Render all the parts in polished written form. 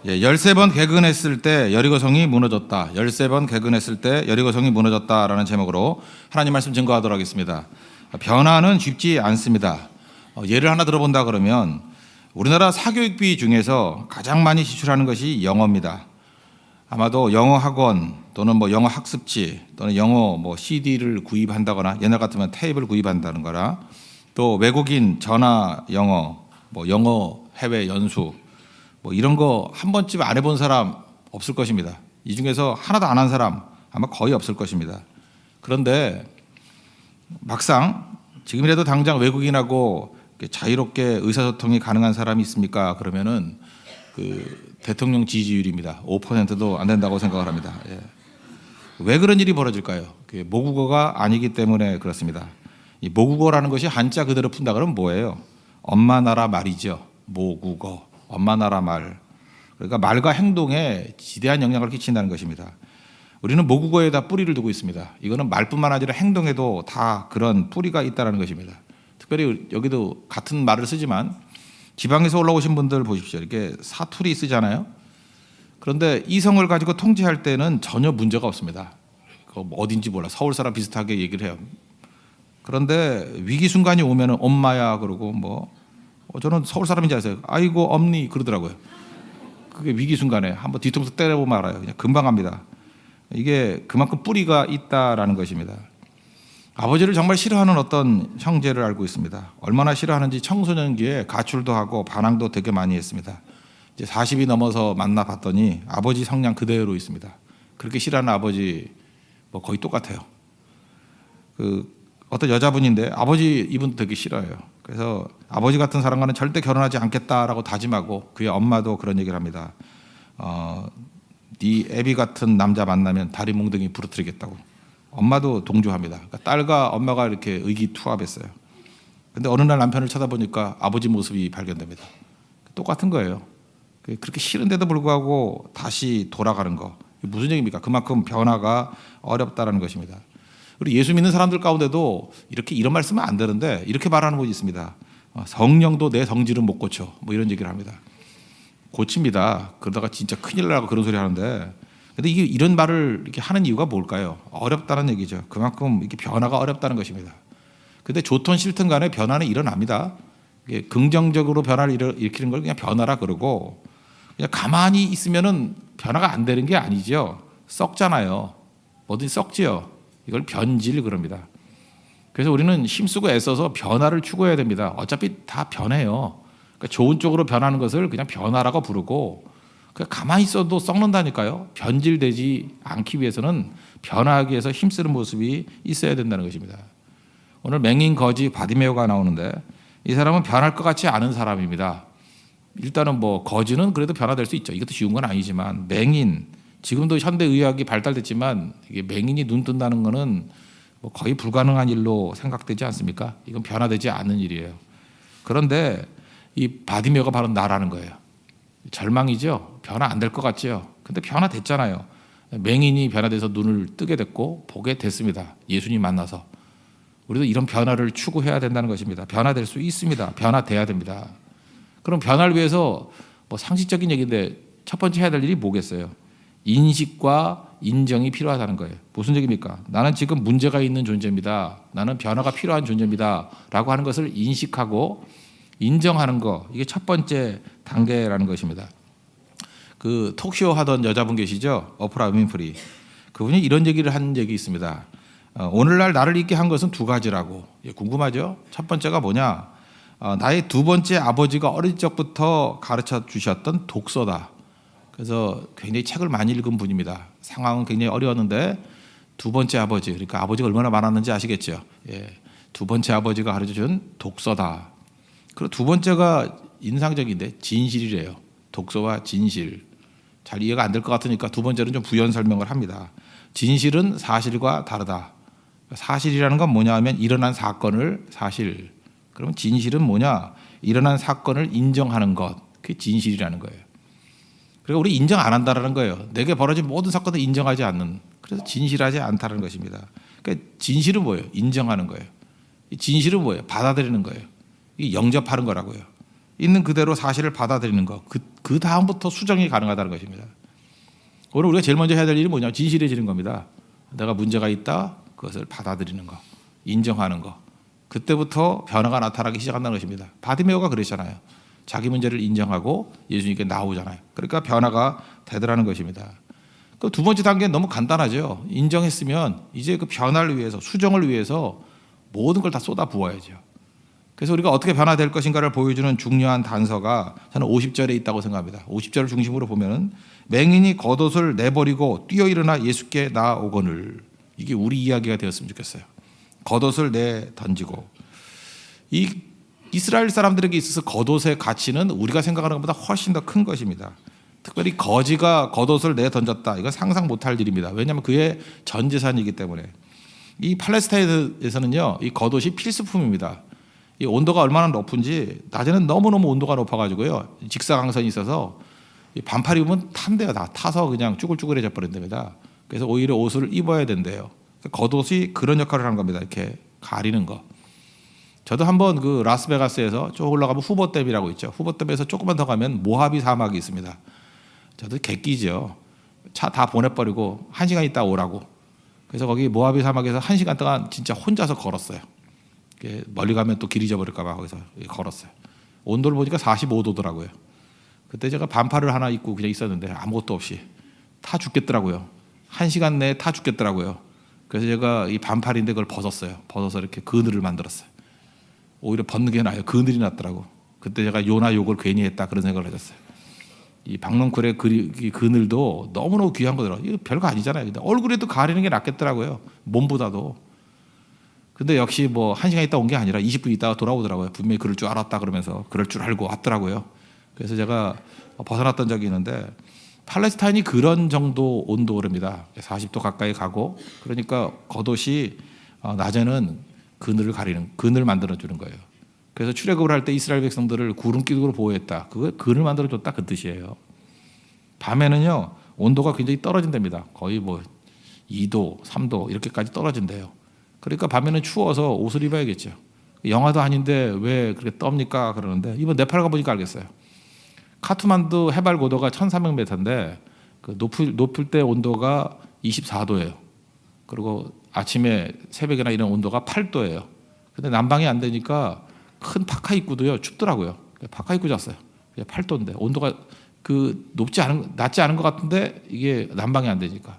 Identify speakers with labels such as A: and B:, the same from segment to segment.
A: 예, 13번 개근했을 때 여리고성이 무너졌다. 13번 개근했을 때 여리고성이 무너졌다라는 제목으로 하나님 말씀 증거하도록 하겠습니다. 변화는 쉽지 않습니다. 예를 하나 들어본다 그러면 우리나라 사교육비 중에서 가장 많이 지출하는 것이 영어입니다. 아마도 영어 학원 또는 영어 학습지 또는 영어 CD를 구입한다거나 옛날 같으면 테이프를 구입한다는 거라 또 외국인 전화 영어 영어 해외 연수 이런 거 한 번쯤 안 해본 사람 없을 것입니다. 이 중에서 하나도 안 한 사람 아마 거의 없을 것입니다. 그런데 막상 지금이라도 당장 외국인하고 자유롭게 의사소통이 가능한 사람이 있습니까? 그러면은 그 대통령 지지율입니다. 5%도 안 된다고 생각을 합니다. 예. 왜 그런 일이 벌어질까요? 모국어가 아니기 때문에 그렇습니다. 이 모국어라는 것이 한자 그대로 푼다 그러면 뭐예요? 엄마 나라 말이죠. 모국어, 엄마 나라 말. 그러니까 말과 행동에 지대한 영향을 끼친다는 것입니다. 우리는 모국어에다 뿌리를 두고 있습니다. 이거는 말뿐만 아니라 행동에도 다 그런 뿌리가 있다는 것입니다. 특별히 여기도 같은 말을 쓰지만 지방에서 올라오신 분들 보십시오. 이렇게 사투리 쓰잖아요. 그런데 이성을 가지고 통제할 때는 전혀 문제가 없습니다. 어딘지 몰라. 서울 사람 비슷하게 얘기를 해요. 그런데 위기 순간이 오면은 엄마야 그러고 저는 서울 사람인지 아세요? 아이고 엄니 그러더라고요. 그게 위기 순간에 한번 뒤통수 때려보면 알아요. 그냥 금방 갑니다. 이게 그만큼 뿌리가 있다라는 것입니다. 아버지를 정말 싫어하는 어떤 형제를 알고 있습니다. 얼마나 싫어하는지 청소년기에 가출도 하고 반항도 되게 많이 했습니다. 이제 40이 넘어서 만나봤더니 아버지 성향 그대로 있습니다. 그렇게 싫어하는 아버지 거의 똑같아요. 어떤 여자분인데 아버지 이분도 되게 싫어해요. 그래서 아버지 같은 사람과는 절대 결혼하지 않겠다라고 다짐하고 그의 엄마도 그런 얘기를 합니다. 네 애비 같은 남자 만나면 다리 몽둥이 부러뜨리겠다고. 엄마도 동조합니다. 그러니까 딸과 엄마가 이렇게 의기투합했어요. 근데 어느 날 남편을 쳐다보니까 아버지 모습이 발견됩니다. 똑같은 거예요. 그렇게 싫은데도 불구하고 다시 돌아가는 거. 무슨 얘기입니까? 그만큼 변화가 어렵다는 것입니다. 우리 예수 믿는 사람들 가운데도 이런 말 쓰면 안 되는데 이렇게 말하는 분이 있습니다. 성령도 내 성질은 못 고쳐. 이런 얘기를 합니다. 고칩니다. 그러다가 진짜 큰일 나고 그런 소리 하는데 근데 이런 말을 이렇게 하는 이유가 뭘까요? 어렵다는 얘기죠. 그만큼 이렇게 변화가 어렵다는 것입니다. 근데 좋든 싫든 간에 변화는 일어납니다. 긍정적으로 변화를 일으키는 걸 그냥 변화라 그러고 그냥 가만히 있으면은 변화가 안 되는 게 아니죠. 썩잖아요. 뭐든지 썩지요. 이걸 변질 그럽니다. 그래서 우리는 힘쓰고 애써서 변화를 추구해야 됩니다. 어차피 다 변해요. 그러니까 좋은 쪽으로 변하는 것을 그냥 변화라고 부르고 그냥 가만히 있어도 썩는다니까요. 변질되지 않기 위해서는 변화하기 위해서 힘쓰는 모습이 있어야 된다는 것입니다. 오늘 맹인 거지 바디메오가 나오는데 이 사람은 변할 것 같지 않은 사람입니다. 일단은 거지는 그래도 변화될 수 있죠. 이것도 쉬운 건 아니지만 맹인 지금도 현대의학이 발달됐지만 이게 맹인이 눈 뜬다는 거는 거의 불가능한 일로 생각되지 않습니까? 이건 변화되지 않는 일이에요. 그런데 이 바디메오가 바로 나라는 거예요. 절망이죠. 변화 안 될 것 같죠. 근데 변화됐잖아요. 맹인이 변화돼서 눈을 뜨게 됐고 보게 됐습니다. 예수님 만나서. 우리도 이런 변화를 추구해야 된다는 것입니다. 변화될 수 있습니다. 변화돼야 됩니다. 그럼 변화를 위해서 상식적인 얘기인데 첫 번째 해야 될 일이 뭐겠어요? 인식과 인정이 필요하다는 거예요. 무슨 얘기입니까? 나는 지금 문제가 있는 존재입니다. 나는 변화가 필요한 존재입니다. 라고 하는 것을 인식하고 인정하는 거, 이게 첫 번째 단계라는 것입니다. 그 톡쇼 하던 여자분 계시죠? 오프라 윈프리. 그분이 이런 얘기를 한 적이 있습니다. 오늘날 나를 있게 한 것은 두 가지라고. 궁금하죠? 첫 번째가 뭐냐? 나의 두 번째 아버지가 어릴 적부터 가르쳐 주셨던 독서다. 그래서 굉장히 책을 많이 읽은 분입니다. 상황은 굉장히 어려웠는데 두 번째 아버지, 그러니까 아버지가 얼마나 많았는지 아시겠죠? 예, 두 번째 아버지가 가르쳐준 독서다. 그리고 두 번째가 인상적인데 진실이래요. 독서와 진실. 잘 이해가 안 될 것 같으니까 두 번째는 좀 부연 설명을 합니다. 진실은 사실과 다르다. 사실이라는 건 뭐냐 하면 일어난 사건을 사실. 그러면 진실은 뭐냐? 일어난 사건을 인정하는 것. 그게 진실이라는 거예요. 그리고 우리 인정 안 한다는 거예요. 내게 벌어진 모든 사건을 인정하지 않는. 그래서 진실하지 않다는 것입니다. 그러니까 진실은 뭐예요? 인정하는 거예요. 진실은 뭐예요? 받아들이는 거예요. 이 영접하는 거라고요. 있는 그대로 사실을 받아들이는 것. 그 다음부터 수정이 가능하다는 것입니다. 오늘 우리가 제일 먼저 해야 될 일이 뭐냐? 진실해지는 겁니다. 내가 문제가 있다. 그것을 받아들이는 것. 인정하는 것. 그때부터 변화가 나타나기 시작한다는 것입니다. 바디메오가 그랬잖아요. 자기 문제를 인정하고 예수님께 나오잖아요. 그러니까 변화가 되더라는 것입니다. 그 두 번째 단계는 너무 간단하죠. 인정했으면 이제 그 변화를 위해서, 수정을 위해서 모든 걸 다 쏟아 부어야죠. 그래서 우리가 어떻게 변화될 것인가를 보여주는 중요한 단서가 저는 50절에 있다고 생각합니다. 50절을 중심으로 보면은 맹인이 겉옷을 내버리고 뛰어 일어나 예수께 나아오거늘. 이게 우리 이야기가 되었으면 좋겠어요. 겉옷을 내던지고. 이 이스라엘 사람들에게 있어서 겉옷의 가치는 우리가 생각하는 것보다 훨씬 더 큰 것입니다. 특별히 거지가 겉옷을 내던졌다. 이건 상상 못할 일입니다. 왜냐하면 그의 전 재산이기 때문에. 이 팔레스타인에서는요, 이 겉옷이 필수품입니다. 이 온도가 얼마나 높은지 낮에는 너무너무 온도가 높아가지고요, 직사광선이 있어서 이 반팔 입으면 탄대요. 다 타서 그냥 쭈글쭈글해져 버린답니다. 그래서 오히려 옷을 입어야 된대요. 겉옷이 그런 역할을 하는 겁니다. 이렇게 가리는 거. 저도 한번 그 라스베가스에서 쭉 올라가면 후보댐이라고 있죠. 후보댐에서 조금만 더 가면 모하비 사막이 있습니다. 저도 객기죠. 차 다 보내버리고 1시간 있다 오라고. 그래서 거기 모하비 사막에서 1시간 동안 진짜 혼자서 걸었어요. 멀리 가면 또 길 잊어버릴까 봐 거기서 걸었어요. 온도를 보니까 45도더라고요. 그때 제가 반팔을 하나 입고 그냥 있었는데 아무것도 없이 타 죽겠더라고요. 1시간 내에 타 죽겠더라고요. 그래서 제가 이 반팔인데 그걸 벗었어요. 벗어서 이렇게 그늘을 만들었어요. 오히려 벗는 게 나아요. 그늘이 낫더라고. 그때 제가 요나 욕을 괜히 했다 그런 생각을 하셨어요. 이 박넝쿨의 그늘도 너무너무 귀한 거더라고요. 이거 별거 아니잖아요. 근데 얼굴에도 가리는 게 낫겠더라고요. 몸보다도. 근데 역시 뭐 1시간 있다 온 게 아니라 20분 있다가 돌아오더라고요. 분명히 그럴 줄 알았다 그러면서 그럴 줄 알고 왔더라고요. 그래서 제가 벗어났던 적이 있는데 팔레스타인이 그런 정도 온도랍니다. 40도 가까이 가고 그러니까 겉옷이 낮에는 그늘 만들어주는 거예요. 그래서 출애굽을 할 때 이스라엘 백성들을 구름 기둥으로 보호했다. 그거 그늘 만들어줬다 그 뜻이에요. 밤에는요 온도가 굉장히 떨어진답니다. 거의 뭐 2도, 3도 이렇게까지 떨어진대요. 그러니까 밤에는 추워서 옷을 입어야겠죠. 영하도 아닌데 왜 그렇게 떱니까? 그러는데 이번 네팔 가보니까 알겠어요. 카트만두 해발 고도가 1,300m인데 그 높을 때 온도가 24도예요. 그리고 아침에 새벽이나 이런 온도가 8도예요. 근데 난방이 안 되니까 큰 파카 입고도요 춥더라고요. 파카 입고 잤어요. 8도인데 온도가 낮지 않은 것 같은데 이게 난방이 안 되니까.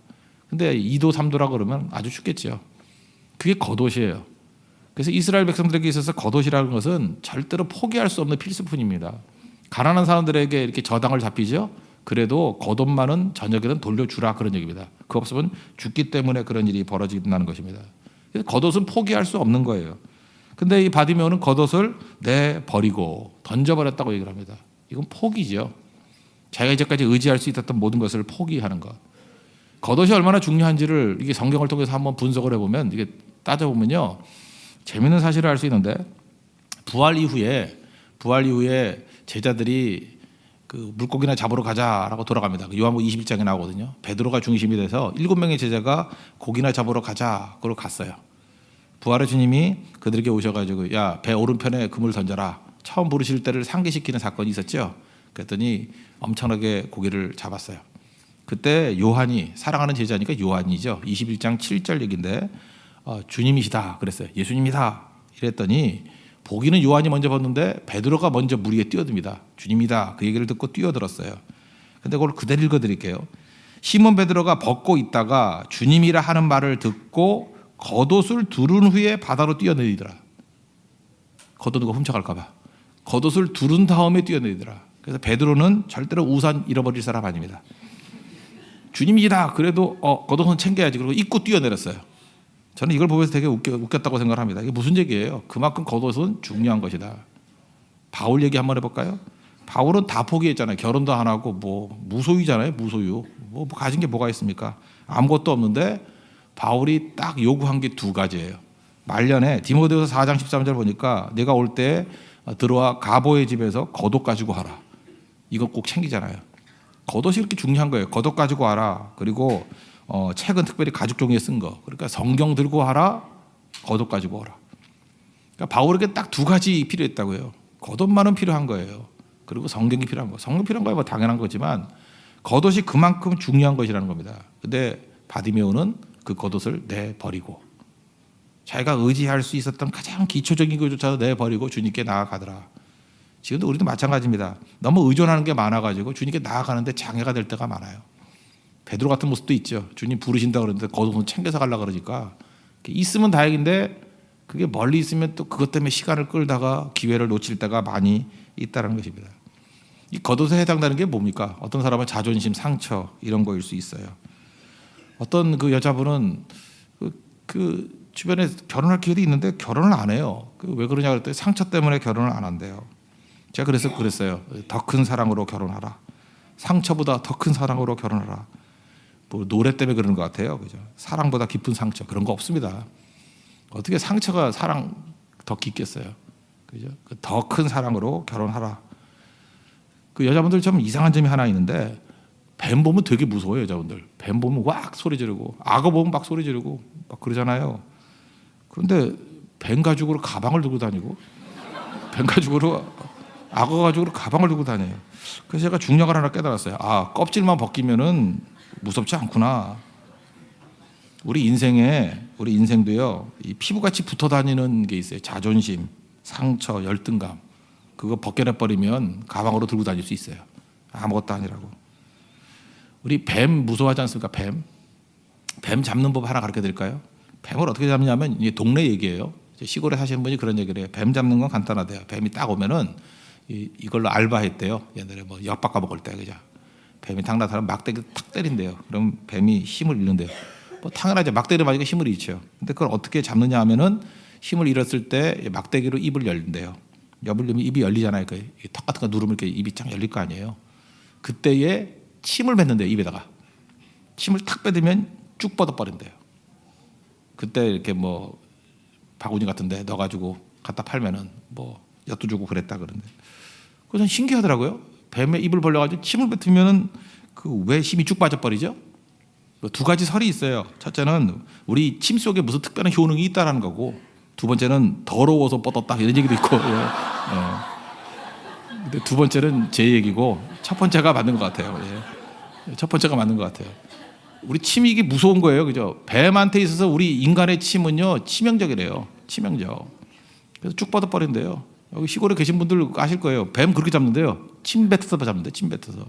A: 근데 2도, 3도라 그러면 아주 춥겠죠. 그게 겉옷이에요. 그래서 이스라엘 백성들에게 있어서 겉옷이라는 것은 절대로 포기할 수 없는 필수품입니다. 가난한 사람들에게 이렇게 저당을 잡히죠. 그래도 겉옷만은 저녁에는 돌려주라 그런 얘기입니다. 그거 없으면 죽기 때문에 그런 일이 벌어진다는 것입니다. 그래서 겉옷은 포기할 수 없는 거예요. 근데 이 바디메오는 겉옷을 내버리고 던져버렸다고 얘기를 합니다. 이건 포기죠. 자기가 이제까지 의지할 수 있었던 모든 것을 포기하는 것. 겉옷이 얼마나 중요한지를 이게 성경을 통해서 한번 분석을 해보면 이게 따져보면요 재밌는 사실을 알 수 있는데 부활 이후에 제자들이 그 물고기나 잡으러 가자라고 돌아갑니다. 요한복음 21장에 나오거든요. 베드로가 중심이 돼서 7명의 제자가 고기나 잡으러 가자 그러고 갔어요. 부활의 주님이 그들에게 오셔가지고 야, 배 오른편에 그물 던져라. 처음 부르실 때를 상기시키는 사건이 있었죠. 그랬더니 엄청나게 고기를 잡았어요. 그때 요한이 사랑하는 제자니까 요한이죠. 21장 7절 얘기인데 주님이시다 그랬어요. 예수님이다 이랬더니 보기는 요한이 먼저 봤는데 베드로가 먼저 물 위에 뛰어듭니다. 주님이다 그 얘기를 듣고 뛰어들었어요. 근데 그걸 그대로 읽어드릴게요. 시몬 베드로가 벗고 있다가 주님이라 하는 말을 듣고 겉옷을 두른 후에 바다로 뛰어내리더라. 겉옷 누가 훔쳐갈까 봐. 겉옷을 두른 다음에 뛰어내리더라. 그래서 베드로는 절대로 우산 잃어버릴 사람 아닙니다. 주님이다 그래도 겉옷은 챙겨야지. 그리고 입고 뛰어내렸어요. 저는 이걸 보면서 되게 웃겼다고 생각을 합니다. 이게 무슨 얘기예요? 그만큼 겉옷은 중요한 것이다. 바울 얘기 한번 해볼까요? 바울은 다 포기했잖아요. 결혼도 안 하고 뭐 무소유잖아요. 무소유. 뭐 가진 게 뭐가 있습니까? 아무것도 없는데 바울이 딱 요구한 게 2가지예요. 말년에 디모데후서 4장 13절 보니까 내가 올 때 들어와 가보의 집에서 겉옷 가지고 하라. 이거 꼭 챙기잖아요. 겉옷이 그렇게 중요한 거예요. 겉옷 가지고 와라. 그리고 책은 특별히 가죽 종이에 쓴 거. 그러니까 성경 들고 와라. 겉옷 가지고 와라. 그러니까 바울에게 딱 2가지 필요했다고요. 겉옷만은 필요한 거예요. 그리고 성경이 필요한 거. 성경 필요한 거야 뭐 당연한 거지만 겉옷이 그만큼 중요한 것이라는 겁니다. 근데 바디메오는 그 겉옷을 내버리고 자기가 의지할 수 있었던 가장 기초적인 것조차도 내버리고 주님께 나아가더라. 지금도 우리도 마찬가지입니다. 너무 의존하는 게 많아가지고 주님께 나아가는데 장애가 될 때가 많아요. 베드로 같은 모습도 있죠. 주님 부르신다 그러는데 겉옷은 챙겨서 가려고 그러니까 있으면 다행인데 그게 멀리 있으면 또 그것 때문에 시간을 끌다가 기회를 놓칠 때가 많이 있다는 것입니다. 이 겉옷에 해당되는 게 뭡니까? 어떤 사람은 자존심, 상처 이런 거일 수 있어요. 어떤 그 여자분은 그 주변에 결혼할 기회도 있는데 결혼을 안 해요. 왜 그러냐 그랬더니 상처 때문에 결혼을 안 한대요. 제가 그래서 그랬어요. 더 큰 사랑으로 결혼하라. 상처보다 더 큰 사랑으로 결혼하라. 뭐 노래 때문에 그러는 것 같아요. 그죠? 사랑보다 깊은 상처 그런 거 없습니다. 어떻게 상처가 사랑 더 깊겠어요. 그죠? 더 큰 사랑으로 결혼하라. 그 여자분들 좀 이상한 점이 하나 있는데 뱀 보면 되게 무서워요. 여자분들 뱀 보면 왁 소리 지르고 악어 보면 막 소리 지르고 막 그러잖아요. 그런데 뱀 가죽으로 가방을 들고 다니고 뱀 가죽으로 악어 가죽으로 가방을 들고 다녀요. 그래서 제가 중력을 하나 깨달았어요. 아, 껍질만 벗기면은 무섭지 않구나. 우리 인생도요. 이 피부같이 붙어 다니는 게 있어요. 자존심, 상처, 열등감. 그거 벗겨내 버리면 가방으로 들고 다닐 수 있어요. 아무것도 아니라고. 우리 뱀 무서워하지 않습니까? 뱀 잡는 법 하나 가르쳐 드릴까요? 뱀을 어떻게 잡냐면 이게 동네 얘기예요. 시골에 사시는 분이 그런 얘기를 해요. 뱀 잡는 건 간단하대요. 뱀이 딱 오면은 이걸로 알바했대요. 옛날에 뭐 엿 바꿔 먹을 때 그죠. 뱀이 탁 나타나면 막대기 탁 때린대요. 그럼 뱀이 힘을 잃는데요. 뭐 당연하죠. 막대기를 맞으니까 힘을 잃죠. 근데 그걸 어떻게 잡느냐 하면은 힘을 잃었을 때 막대기로 입을 열는데요. 입이 열리잖아요. 턱 같은 거 누르면 이렇게 입이 쫙 열릴 거 아니에요. 그때에 침을 뱉는데요. 입에다가 침을 탁 뱉으면 쭉 뻗어버린대요. 그때 이렇게 뭐 바구니 같은데 넣어가지고 갖다 팔면은 뭐 엿도 주고 그랬다 그러는데 그건 신기하더라고요. 뱀의 입을 벌려가지고 침을 뱉으면은 그 왜 힘이 쭉 빠져버리죠? 두 가지 설이 있어요. 첫째는 우리 침 속에 무슨 특별한 효능이 있다라는 거고, 두 번째는 더러워서 뻗었다 이런 얘기도 있고. 근데 두 번째는 제 얘기고 첫 번째가 맞는 것 같아요. 첫 번째가 맞는 것 같아요. 우리 침이 이게 무서운 거예요, 그죠? 뱀한테 있어서 우리 인간의 침은요 치명적이래요. 치명적. 그래서 쭉 뻗어버린대요. 여기 시골에 계신 분들 아실 거예요. 뱀 그렇게 잡는데요. 침 뱉어서 잡는데, 침 뱉어서.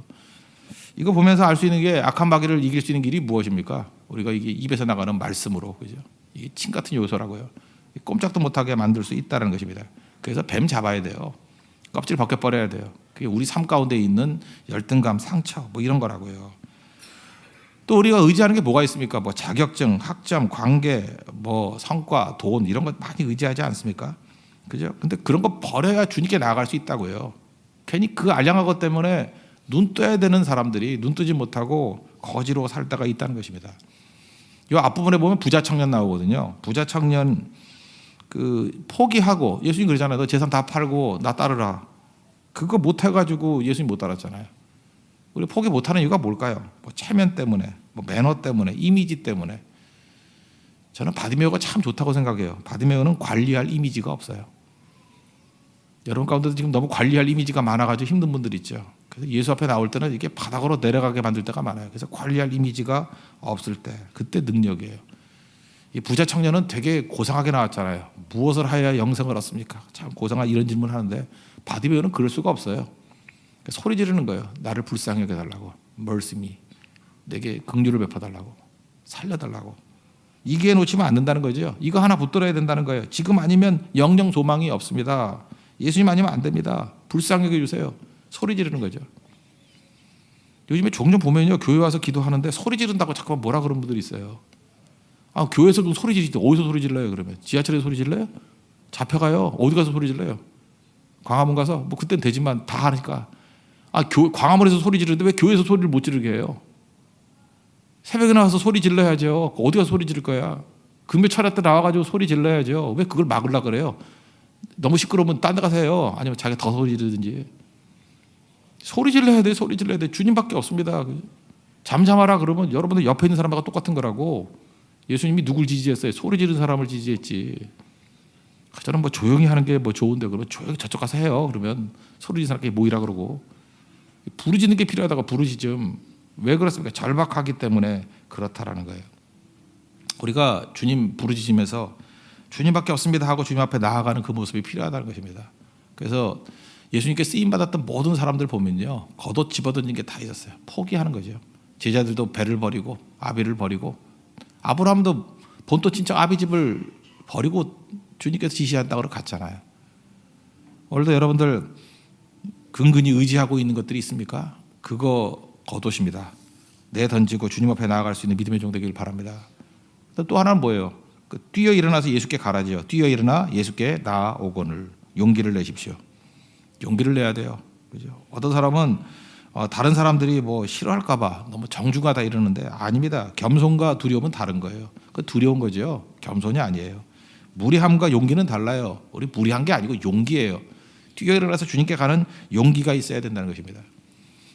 A: 이거 보면서 알 수 있는 게 악한 마귀를 이길 수 있는 길이 무엇입니까? 우리가 이게 입에서 나가는 말씀으로, 그죠? 이게 침 같은 요소라고요. 꼼짝도 못하게 만들 수 있다는 것입니다. 그래서 뱀 잡아야 돼요. 껍질 벗겨버려야 돼요. 그게 우리 삶 가운데 있는 열등감, 상처 뭐 이런 거라고요. 또 우리가 의지하는 게 뭐가 있습니까? 뭐 자격증, 학점, 관계, 뭐 성과, 돈 이런 거 많이 의지하지 않습니까? 그죠? 근데 그런 거 버려야 주님께 나아갈 수 있다고요. 괜히 그 알량한 것 때문에 눈 떠야 되는 사람들이 눈 뜨지 못하고 거지로 살다가 있다는 것입니다. 이 앞부분에 보면 부자 청년 나오거든요. 부자 청년 그 포기하고, 예수님 그러잖아요. 너 재산 다 팔고 나 따르라. 그거 못 해가지고 예수님 못 따랐잖아요. 우리 포기 못하는 이유가 뭘까요? 뭐 체면 때문에, 뭐 매너 때문에, 이미지 때문에. 저는 바디메오가 참 좋다고 생각해요. 바디메오는 관리할 이미지가 없어요. 여러분 가운데도 지금 너무 관리할 이미지가 많아가지고 힘든 분들 있죠. 그래서 예수 앞에 나올 때는 이게 바닥으로 내려가게 만들 때가 많아요. 그래서 관리할 이미지가 없을 때, 그때 능력이에요. 이 부자 청년은 되게 고상하게 나왔잖아요. 무엇을 하여야 영생을 얻습니까? 참 고상한 이런 질문을 하는데 바디메오는 그럴 수가 없어요. 소리 지르는 거예요. 나를 불쌍히 여겨달라고. Mercy me. 내게 긍휼을 베풀어달라고. 살려달라고. 이기에 놓치면 안 된다는 거죠. 이거 하나 붙들어야 된다는 거예요. 지금 아니면 영영 소망이 없습니다. 예수님 아니면 안 됩니다. 불쌍히 여겨주세요. 소리 지르는 거죠. 요즘에 종종 보면요, 교회 와서 기도하는데 소리 지른다고 자꾸만 뭐라 그러는 분들이 있어요. 아, 교회에서도 소리 지르지. 어디서 소리 질러요? 그러면 지하철에서 소리 질러요? 잡혀가요. 어디 가서 소리 질러요? 광화문 가서 뭐 그때는 되지만 다 하니까. 아, 광화문에서 소리 지르는데 왜 교회에서 소리를 못 지르게 해요? 새벽에 나와서 소리 질러야죠. 어디 가서 소리 지를 거야? 금요 철야 때 나와가지고 소리 질러야죠. 왜 그걸 막으려고 그래요? 너무 시끄러우면 딴 데 가서 해요. 아니면 자기가 더 소리 지르든지. 소리 질러야 돼. 소리 질러야 돼. 주님밖에 없습니다. 잠잠하라 그러면 여러분들 옆에 있는 사람하고 똑같은 거라고. 예수님이 누굴 지지했어요? 소리 지르는 사람을 지지했지. 저는 뭐 조용히 하는 게 뭐 좋은데 그러면 조용히 저쪽 가서 해요. 그러면 소리 지르는 사람끼리 모이라 그러고 부르짖는 게 필요하다가 부르짖음. 왜 그렇습니까? 절박하기 때문에 그렇다라는 거예요. 우리가 주님 부르짖으면서 주님밖에 없습니다 하고 주님 앞에 나아가는 그 모습이 필요하다는 것입니다. 그래서 예수님께 쓰임 받았던 모든 사람들 보면요, 겉옷 집어던진 게 다 있었어요. 포기하는 거죠. 제자들도 배를 버리고 아비를 버리고, 아브라함도 본토 친척 아비 집을 버리고 주님께서 지시한다고 갔잖아요. 오늘도 여러분들 근근히 의지하고 있는 것들이 있습니까? 그거 겉옷입니다. 내던지고 주님 앞에 나아갈 수 있는 믿음의 종 되길 바랍니다. 또 하나는 뭐예요? 뛰어 일어나서 예수께 가라지요. 뛰어 일어나 예수께 나아오거늘. 용기를 내십시오. 용기를 내야 돼요. 그죠? 어떤 사람은 다른 사람들이 뭐 싫어할까봐 너무 정중하다 이러는데 아닙니다. 겸손과 두려움은 다른 거예요. 그 두려운 거죠. 겸손이 아니에요. 무리함과 용기는 달라요. 우리 무리한 게 아니고 용기예요. 뛰어 일어나서 주님께 가는 용기가 있어야 된다는 것입니다.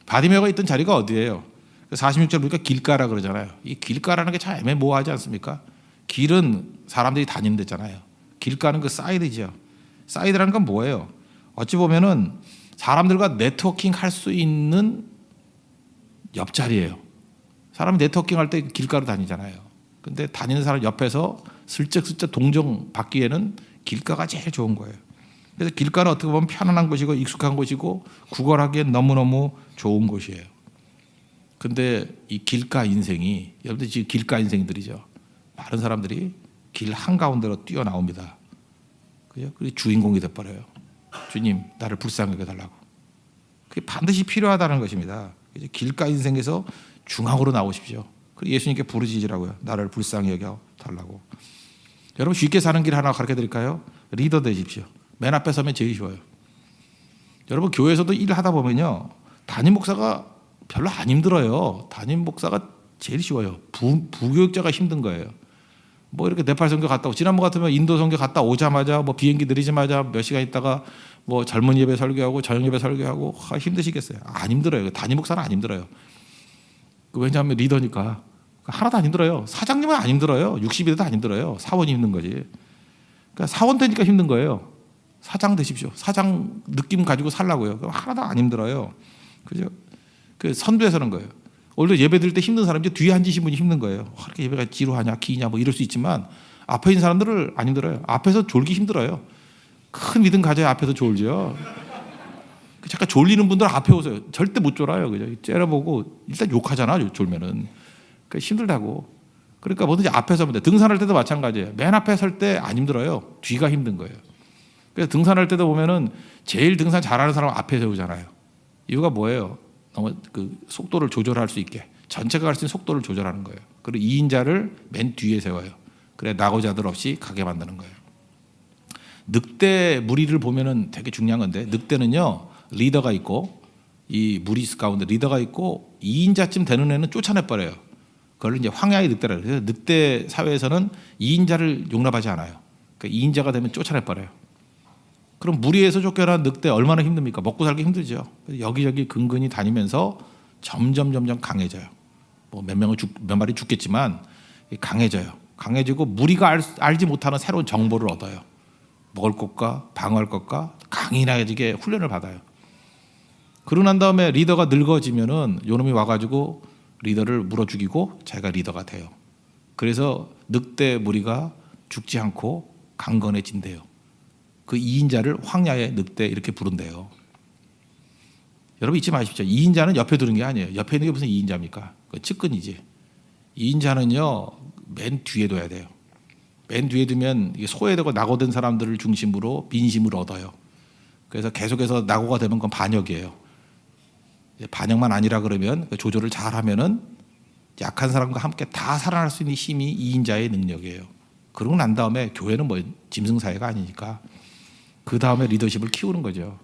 A: 바디메오가 있던 자리가 어디예요? 46절 보니까 길가라 그러잖아요. 이 길가라는 게 참 애매모호하지 않습니까? 길은 사람들이 다니는 데잖아요. 길가는 그 사이드죠. 사이드라는 건 뭐예요? 어찌 보면은 사람들과 네트워킹 할 수 있는 옆자리예요. 사람이 네트워킹 할 때 길가로 다니잖아요. 근데 다니는 사람 옆에서 슬쩍슬쩍 동정 받기에는 길가가 제일 좋은 거예요. 그래서 길가는 어떻게 보면 편안한 곳이고 익숙한 곳이고 구걸하기엔 너무너무 좋은 곳이에요. 근데 이 길가 인생이, 여러분들 지금 길가 인생들이죠. 많은 사람들이 길 한가운데로 뛰어나옵니다. 그죠? 그리고 주인공이 돼버려요. 주님, 나를 불쌍히 여겨달라고. 그게 반드시 필요하다는 것입니다. 길가 인생에서 중앙으로 나오십시오. 그리고 예수님께 부르짖으라고요. 나를 불쌍히 여겨달라고. 여러분 쉽게 사는 길 하나 가르쳐 드릴까요? 리더 되십시오. 맨 앞에 서면 제일 쉬워요. 여러분 교회에서도 일하다 보면요, 담임 목사가 별로 안 힘들어요. 담임 목사가 제일 쉬워요. 부교육자가 힘든 거예요. 뭐 이렇게 네팔 선교 갔다 오고, 지난번 같으면 인도 선교 갔다 오자마자 뭐 비행기 내리자마자 몇 시간 있다가 뭐 젊은 예배 설교하고 저녁 예배 설교하고 힘드시겠어요? 안 힘들어요. 담임 목사는 안 힘들어요. 왜냐하면 리더니까 하나도 안 힘들어요. 사장님은 안 힘들어요. 60이 돼도 안 힘들어요. 사원이 힘든 거지. 그러니까 사원 되니까 힘든 거예요. 사장 되십시오. 사장 느낌 가지고 살라고요. 그럼 하나도 안 힘들어요. 그죠? 그 선두에서는 거예요. 오늘도 예배 드릴 때 힘든 사람이 뒤에 앉으신 분이 힘든 거예요. 이렇게 예배가 지루하냐 기냐 뭐 이럴 수 있지만 앞에 있는 사람들을 안 힘들어요. 앞에서 졸기 힘들어요. 큰 믿음 가져야 앞에서 졸죠. 잠깐 졸리는 분들은 앞에 오세요. 절대 못 졸아요. 그죠? 째려보고 일단 욕하잖아. 졸면은. 그러니까 힘들다고. 그러니까 뭐든지 앞에서 하면 돼. 등산할 때도 마찬가지예요. 맨 앞에 설 때 안 힘들어요. 뒤가 힘든 거예요. 그래서 등산할 때도 보면은 제일 등산 잘하는 사람은 앞에 세우잖아요. 이유가 뭐예요? 너무 그 속도를 조절할 수 있게, 전체가 갈 수 있는 속도를 조절하는 거예요. 그리고 2인자를 맨 뒤에 세워요. 그래 낙오자들 없이 가게 만드는 거예요. 늑대 무리를 보면은 되게 중요한 건데, 늑대는요 리더가 있고, 이 무리 가운데 리더가 있고 2인자쯤 되는 애는 쫓아내 버려요. 그걸 이제 황야의 늑대라 그래요. 늑대 사회에서는 2인자를 용납하지 않아요. 그러니까 2인자가 되면 쫓아내 버려요. 그럼 무리에서 쫓겨난 늑대 얼마나 힘듭니까? 먹고 살기 힘들죠. 여기저기 근근히 다니면서 점점 강해져요. 뭐 몇 마리 죽겠지만 강해져요. 강해지고 무리가 알지 못하는 새로운 정보를 얻어요. 먹을 것과 방어할 것과 강인하게 훈련을 받아요. 그러고 난 다음에 리더가 늙어지면은 요놈이 와가지고 리더를 물어 죽이고 자기가 리더가 돼요. 그래서 늑대 무리가 죽지 않고 강건해진대요. 그 2인자를 황야의 늑대 이렇게 부른대요. 여러분 잊지 마십시오. 2인자는 옆에 두는 게 아니에요. 옆에 있는 게 무슨 2인자입니까? 그 측근이지. 2인자는요 맨 뒤에 둬야 돼요. 맨 뒤에 두면 소외되고 낙오된 사람들을 중심으로 민심을 얻어요. 그래서 계속해서 낙오가 되면 그건 반역이에요. 반역만 아니라 그러면 조절을 잘하면은 약한 사람과 함께 다 살아날 수 있는 힘이 2인자의 능력이에요. 그러고 난 다음에 교회는 뭐 짐승사회가 아니니까 그 다음에 리더십을 키우는 거죠.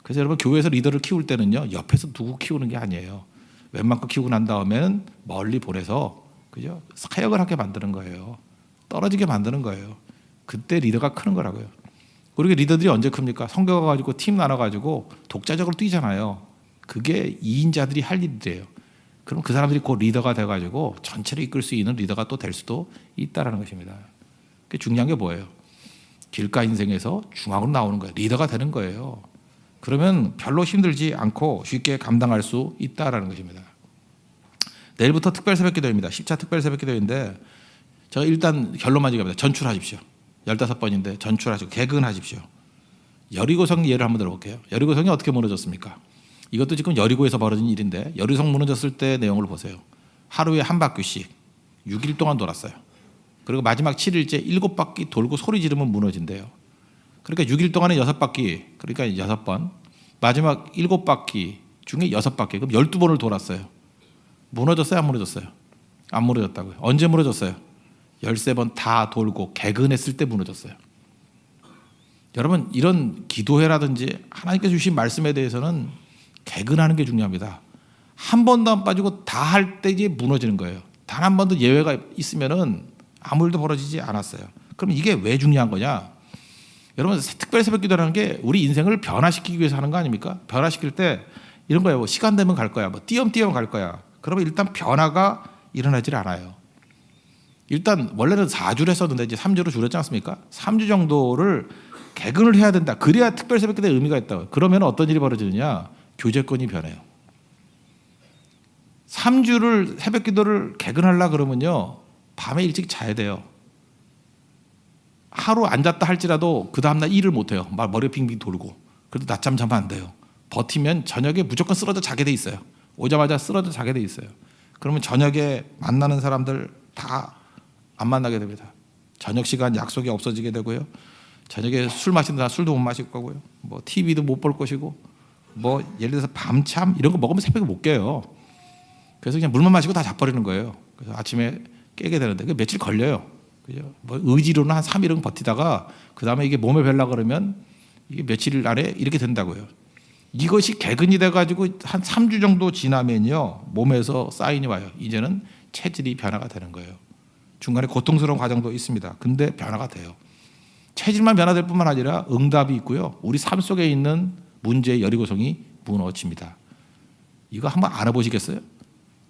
A: 그래서 여러분 교회에서 리더를 키울 때는요 옆에서 두고 키우는 게 아니에요. 웬만큼 키우고 난 다음에는 멀리 보내서 그죠? 사역을 하게 만드는 거예요. 떨어지게 만드는 거예요. 그때 리더가 크는 거라고요. 그리고 리더들이 언제 큽니까? 성교 가가지고 팀 나눠가지고 독자적으로 뛰잖아요. 그게 2인자들이 할 일이래요. 그럼 그 사람들이 곧 리더가 돼가지고 전체를 이끌 수 있는 리더가 또 될 수도 있다라는 것입니다. 그게 중요한 게 뭐예요? 길가 인생에서 중앙으로 나오는 거예요. 리더가 되는 거예요. 그러면 별로 힘들지 않고 쉽게 감당할 수 있다라는 것입니다. 내일부터 특별 새벽기도입니다. 10차 특별 새벽기도인데 제가 일단 결론만 얘기합니다. 전출하십시오. 15번인데 전출하시고 개근하십시오. 여리고성 예를 한번 들어볼게요. 여리고성이 어떻게 무너졌습니까? 이것도 지금 여리고에서 벌어진 일인데 여리고성 무너졌을 때 내용을 보세요. 하루에 한 바퀴씩 6일 동안 돌았어요. 그리고 마지막 7일째 7바퀴 돌고 소리 지르면 무너진대요. 그러니까 6일 동안에 6바퀴, 그러니까 6번, 마지막 7바퀴 중에 6바퀴, 그럼 12번을 돌았어요. 무너졌어요? 안 무너졌어요? 안 무너졌다고요. 언제 무너졌어요? 13번 다 돌고 개근했을 때 무너졌어요. 여러분, 이런 기도회라든지 하나님께서 주신 말씀에 대해서는 개근하는 게 중요합니다. 한 번도 안 빠지고 다 할 때 이제 무너지는 거예요. 단 한 번도 예외가 있으면은 아무 일도 벌어지지 않았어요. 그럼 이게 왜 중요한 거냐? 여러분, 특별 새벽 기도라는 게 우리 인생을 변화시키기 위해서 하는 거 아닙니까? 변화시킬 때 이런 거예요. 뭐 시간 되면 갈 거야. 뭐 띄엄띄엄 갈 거야. 그러면 일단 변화가 일어나질 않아요. 일단 원래는 4주를 했었는데 이제 3주로 줄였지 않습니까? 3주 정도를 개근을 해야 된다. 그래야 특별 새벽 기도의 의미가 있다. 그러면 어떤 일이 벌어지느냐? 교제권이 변해요. 3주를 새벽 기도를 개근하려 그러면요, 밤에 일찍 자야 돼요. 하루 안 잤다 할지라도 그 다음날 일을 못 해요. 막 머리가 빙빙 돌고. 그래도 낮잠 자면 안 돼요. 버티면 저녁에 무조건 쓰러져 자게 돼 있어요. 오자마자 쓰러져 자게 돼 있어요. 그러면 저녁에 만나는 사람들 다 안 만나게 됩니다. 저녁 시간 약속이 없어지게 되고요. 저녁에 술 마신다 술도 못 마실 거고요. 뭐 TV도 못 볼 것이고, 뭐 예를 들어서 밤참 이런 거 먹으면 새벽에 못 깨요. 그래서 그냥 물만 마시고 다 자버리는 거예요. 그래서 아침에 깨게 되는데 그 며칠 걸려요. 그죠? 뭐 의지로는 한 3일은 버티다가 그 다음에 이게 몸에 벨라 그러면 이게 며칠 안에 이렇게 된다고요. 이것이 개근이 돼가지고 한 3주 정도 지나면요, 몸에서 사인이 와요. 이제는 체질이 변화가 되는 거예요. 중간에 고통스러운 과정도 있습니다. 근데 변화가 돼요. 체질만 변화될 뿐만 아니라 응답이 있고요. 우리 삶 속에 있는 문제의 여리고성이 무너집니다. 이거 한번 알아보시겠어요?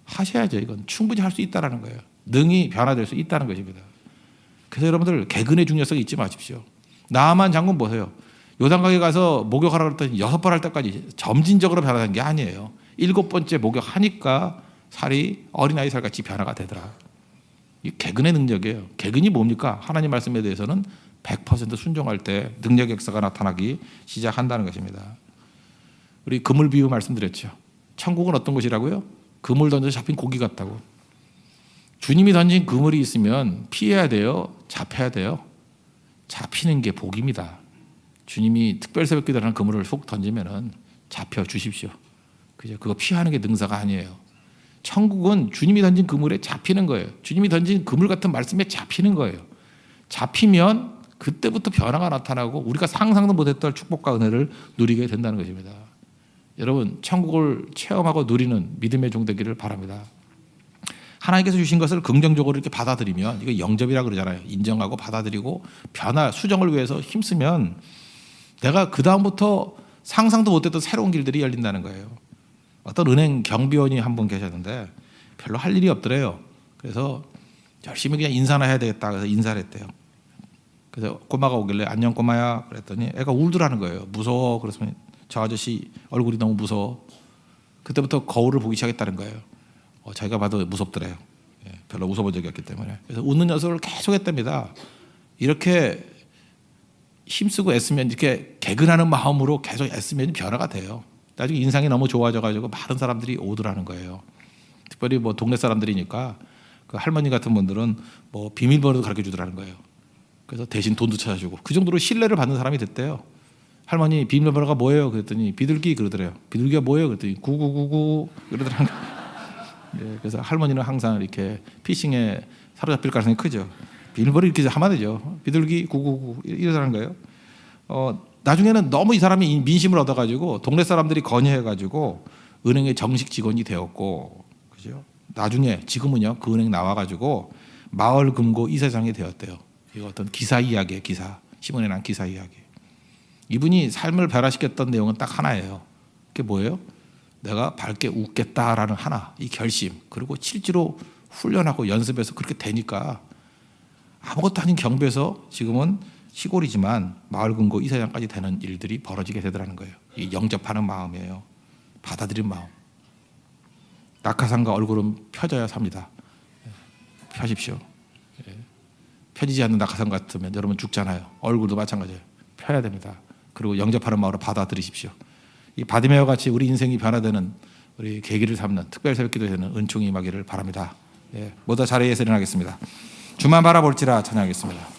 A: 하셔야죠. 이건 충분히 할 수 있다는 거예요. 능히 변화될 수 있다는 것입니다. 그래서 여러분들 개근의 중요성을 잊지 마십시오. 나만 장군 보세요. 요단강에 가서 목욕하라고 했더니 6번 할 때까지 점진적으로 변화된 게 아니에요. 7번째 목욕하니까 살이 어린아이 살같이 변화가 되더라. 이 개근의 능력이에요. 개근이 뭡니까? 하나님 말씀에 대해서는 100% 순종할 때 능력의 역사가 나타나기 시작한다는 것입니다. 우리 그물 비유 말씀드렸죠. 천국은 어떤 곳이라고요? 그물 던져 잡힌 고기 같다고. 주님이 던진 그물이 있으면 피해야 돼요? 잡혀야 돼요? 잡히는 게 복입니다. 주님이 특별 새벽 기도라는 그물을 속 던지면은 잡혀 주십시오. 그죠? 그거 피하는 게 능사가 아니에요. 천국은 주님이 던진 그물에 잡히는 거예요. 주님이 던진 그물 같은 말씀에 잡히는 거예요. 잡히면 그때부터 변화가 나타나고 우리가 상상도 못했던 축복과 은혜를 누리게 된다는 것입니다. 여러분, 천국을 체험하고 누리는 믿음의 종 되기를 바랍니다. 하나님께서 주신 것을 긍정적으로 이렇게 받아들이면, 이거 영접이라 그러잖아요. 인정하고 받아들이고 변화, 수정을 위해서 힘쓰면 내가 그 다음부터 상상도 못했던 새로운 길들이 열린다는 거예요. 어떤 은행 경비원이 한 분 계셨는데 별로 할 일이 없더래요. 그래서 열심히 그냥 인사나 해야 되겠다. 그래서 인사를 했대요. 그래서 꼬마가 오길래 안녕 꼬마야 그랬더니 애가 울더라는 거예요. 무서워. 그래서 저 아저씨 얼굴이 너무 무서워. 그때부터 거울을 보기 시작했다는 거예요. 자기가 봐도 무섭더래요. 별로 웃어본 적이 없기 때문에. 그래서 웃는 연습을 계속 했답니다. 이렇게 힘쓰고 애쓰면, 이렇게 개근하는 마음으로 계속 애쓰면 변화가 돼요. 나중에 인상이 너무 좋아져가지고 많은 사람들이 오더라는 거예요. 특별히 뭐 동네 사람들이니까 그 할머니 같은 분들은 뭐 비밀번호도 가르쳐 주더라는 거예요. 그래서 대신 돈도 찾아주고 그 정도로 신뢰를 받는 사람이 됐대요. 할머니 비밀번호가 뭐예요? 그랬더니 비둘기 그러더래요. 비둘기가 뭐예요? 그랬더니 9999 그러더라는 거예요. 예, 그래서 할머니는 항상 이렇게 피싱에 사로잡힐 가능성이 크죠. 비밀번호 이렇게 하면 되죠. 비둘기 999 이러더라는 거예요. 나중에는 너무 이 사람이 민심을 얻어가지고 동네 사람들이 건의해가지고 은행의 정식 직원이 되었고, 그죠? 나중에 지금은요 그 은행 나와가지고 마을 금고 이사장이 되었대요. 이거 어떤 기사 이야기예요. 기사 신문에 난 기사 이야기. 이분이 삶을 변화시켰던 내용은 딱 하나예요. 그게 뭐예요? 내가 밝게 웃겠다라는 하나, 이 결심. 그리고 실제로 훈련하고 연습해서 그렇게 되니까 아무것도 아닌 경배에서 지금은 시골이지만 마을 금고 이사장까지 되는 일들이 벌어지게 되더라는 거예요. 이 영접하는 마음이에요. 받아들인 마음. 낙하산과 얼굴은 펴져야 삽니다. 펴십시오. 펴지지 않는 낙하산 같으면 여러분 죽잖아요. 얼굴도 마찬가지예요. 펴야 됩니다. 그리고 영접하는 마음으로 받아들이십시오. 이 바디메어 같이 우리 인생이 변화되는 우리 계기를 삼는 특별 새벽기도 되는 은총이 임하기를 바랍니다. 모두 자리에서 일어나겠습니다. 주만 바라볼지라 찬양하겠습니다.